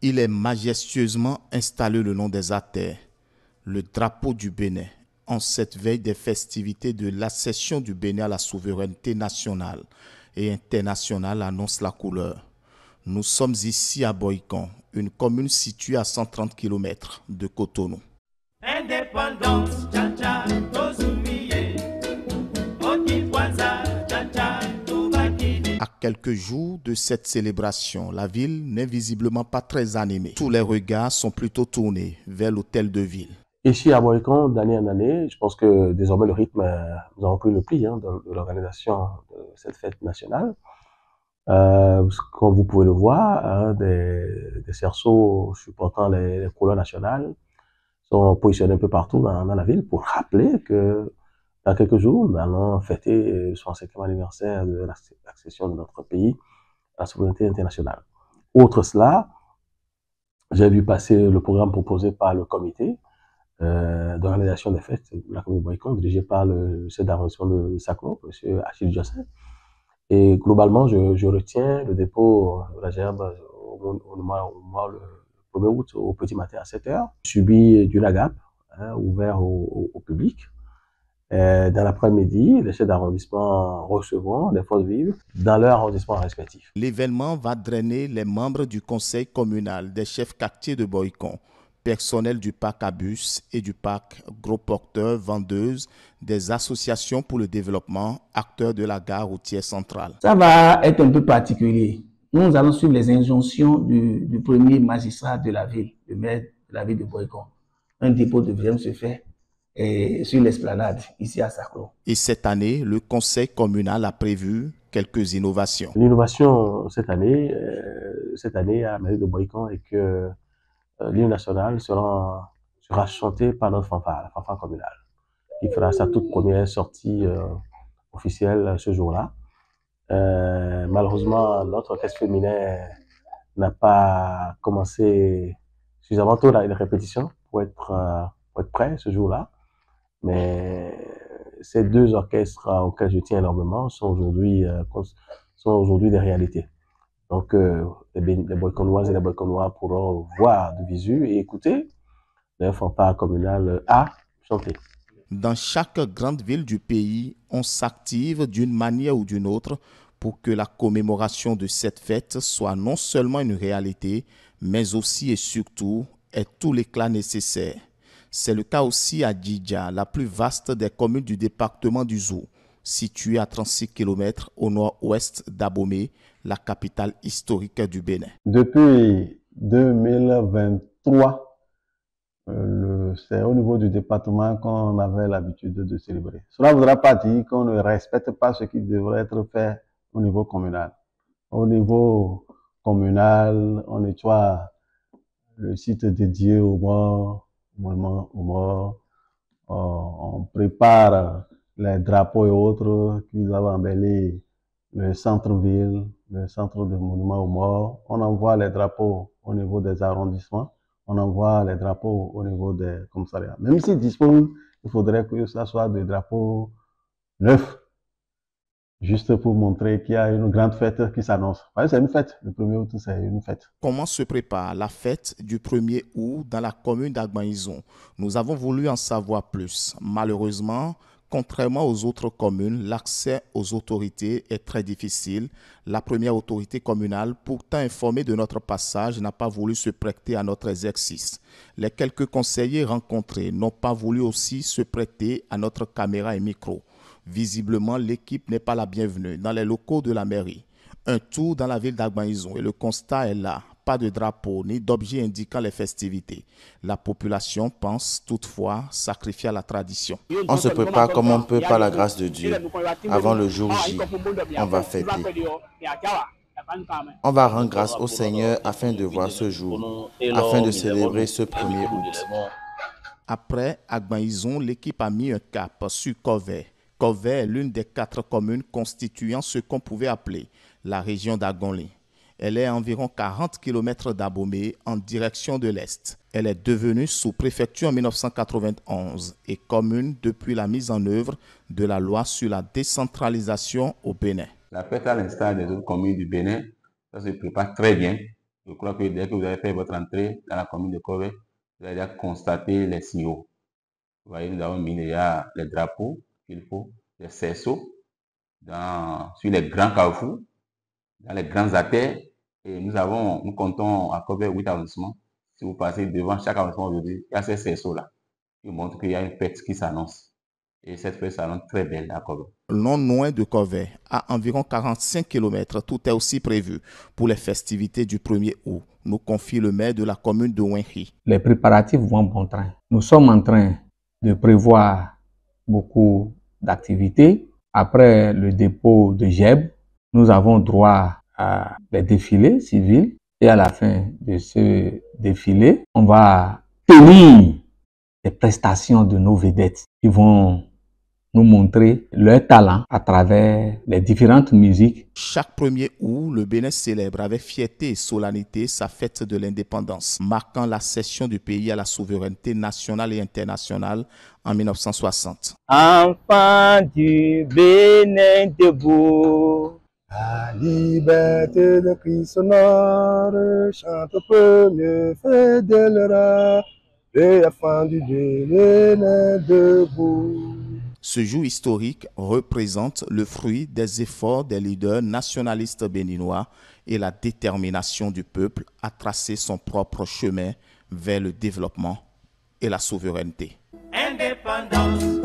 Il est majestueusement installé le long des artères, le drapeau du Bénin, en cette veille des festivités de l'accession du Bénin à la souveraineté nationale et internationale annonce la couleur. Nous sommes ici à Bohican, une commune située à 130 km de Cotonou. Indépendance, tcha-tcha, tozumiye, okifwanza, tcha-tcha, tubakini. À quelques jours de cette célébration, la ville n'est visiblement pas très animée. Tous les regards sont plutôt tournés vers l'hôtel de ville. Ici à Bohican, d'année en année, je pense que désormais le rythme, nous avons pris le pli de l'organisation de cette fête nationale. Comme vous pouvez le voir, des cerceaux supportant les couleurs nationales sont positionnés un peu partout dans la ville pour rappeler que dans quelques jours, nous allons fêter le 65e anniversaire de l'accession de notre pays à la souveraineté internationale. Outre cela, j'ai vu passer le programme proposé par le comité d'organisation des fêtes de la commune de Bohican, dirigé par le chef d'arrondissement de Saclo, M. Achille Jossin. Et globalement, je retiens le dépôt de la gerbe au mois le 1er août au petit matin à 7 h, suivi d'une agape ouvert au public. Dans l'après-midi, les chefs d'arrondissement recevront des forces vives dans leur arrondissement respectif. L'événement va drainer les membres du conseil communal des chefs quartiers de Bohican, personnel du parc Abus et du parc Gros Porteurs, Vendeuses, des associations pour le développement, acteurs de la gare routière centrale. Ça va être un peu particulier. Nous allons suivre les injonctions du premier magistrat de la ville, le maire de la ville de Bohican. Un dépôt de viande se fait sur l'esplanade, ici à Saclo. Et cette année, le conseil communal a prévu quelques innovations. L'innovation cette année à la mairie de Bohican est que l'hymne national sera chanté par notre fanfare, la fanfare communale, qui fera sa toute première sortie officielle ce jour-là. Malheureusement, notre orchestre féminin n'a pas commencé suffisamment tôt les répétitions pour être prêt ce jour-là. Mais ces deux orchestres auxquels je tiens énormément sont aujourd'hui des réalités. Donc, les Bohicanoises et les Bohicanois pourront voir de visu et écouter leur fanfare communale à chanter. Dans chaque grande ville du pays, on s'active d'une manière ou d'une autre pour que la commémoration de cette fête soit non seulement une réalité, mais aussi et surtout ait tout l'éclat nécessaire. C'est le cas aussi à Djidja, la plus vaste des communes du département du Zou, située à 36 km au nord-ouest d'Abomey, la capitale historique du Bénin. Depuis 2023, c'est au niveau du département qu'on avait l'habitude de célébrer. Cela ne voudra pas dire qu'on ne respecte pas ce qui devrait être fait au niveau communal. Au niveau communal, on nettoie le site dédié aux morts, on prépare les drapeaux et autres qui doivent embellir le centre-ville, le centre de monument aux morts. On envoie les drapeaux au niveau des arrondissements, on envoie les drapeaux au niveau des commissariats. Même s'ils disposent, il faudrait que ça soit des drapeaux neufs, juste pour montrer qu'il y a une grande fête qui s'annonce. C'est une fête, le 1er août, c'est une fête. Comment se prépare la fête du 1er août dans la commune d'Agbanizon? Nous avons voulu en savoir plus. Malheureusement, contrairement aux autres communes, l'accès aux autorités est très difficile. La première autorité communale, pourtant informée de notre passage, n'a pas voulu se prêter à notre exercice. Les quelques conseillers rencontrés n'ont pas voulu aussi se prêter à notre caméra et micro. Visiblement, l'équipe n'est pas la bienvenue dans les locaux de la mairie. Un tour dans la ville d'Agbanizon et le constat est là. Pas de drapeau ni d'objets indiquant les festivités. La population pense toutefois sacrifier à la tradition. On se prépare comme on peut par la grâce de Dieu. Avant le jour J, on va fêter. On va rendre grâce au Seigneur afin de voir ce jour, afin de célébrer ce 1er août. Après Agbanizon, l'équipe a mis un cap sur Kovey. Kovey est l'une des 4 communes constituant ce qu'on pouvait appeler la région d'Agonlé. Elle est à environ 40 km d'Abomey en direction de l'Est. Elle est devenue sous-préfecture en 1991 et commune depuis la mise en œuvre de la loi sur la décentralisation au Bénin. La fête, à l'instar des autres communes du Bénin, ça se prépare très bien. Je crois que dès que vous avez fait votre entrée dans la commune de Kové, vous allez déjà constater les signaux. Vous voyez, nous avons mis déjà les drapeaux qu'il faut, les cerceaux, sur les grands carrefours, dans les grands artères. Et nous comptons à Kové 8 arrondissements. Si vous passez devant chaque arrondissement aujourd'hui, il y a ces cerceaux-là qui montrent qu'il y a une fête qui s'annonce. Et cette fête s'annonce très belle à Kové. Non loin de Kové, à environ 45 km, tout est aussi prévu pour les festivités du 1er août, nous confie le maire de la commune de Wenhi. Les préparatifs vont bon train. Nous sommes en train de prévoir beaucoup d'activités. Après le dépôt de GEB, nous avons droit à des défilés civils. Et à la fin de ce défilé, on va tenir des prestations de nos vedettes qui vont nous montrer leur talent à travers les différentes musiques. Chaque 1er août, le Bénin célèbre avec fierté et solennité sa fête de l'indépendance, marquant l'accession du pays à la souveraineté nationale et internationale en 1960. Enfants du Bénin debout, La liberté de Christ sonore chante au premier fédéral, les enfants du Bénin debout. Ce jour historique représente le fruit des efforts des leaders nationalistes béninois et la détermination du peuple à tracer son propre chemin vers le développement et la souveraineté. indépendance.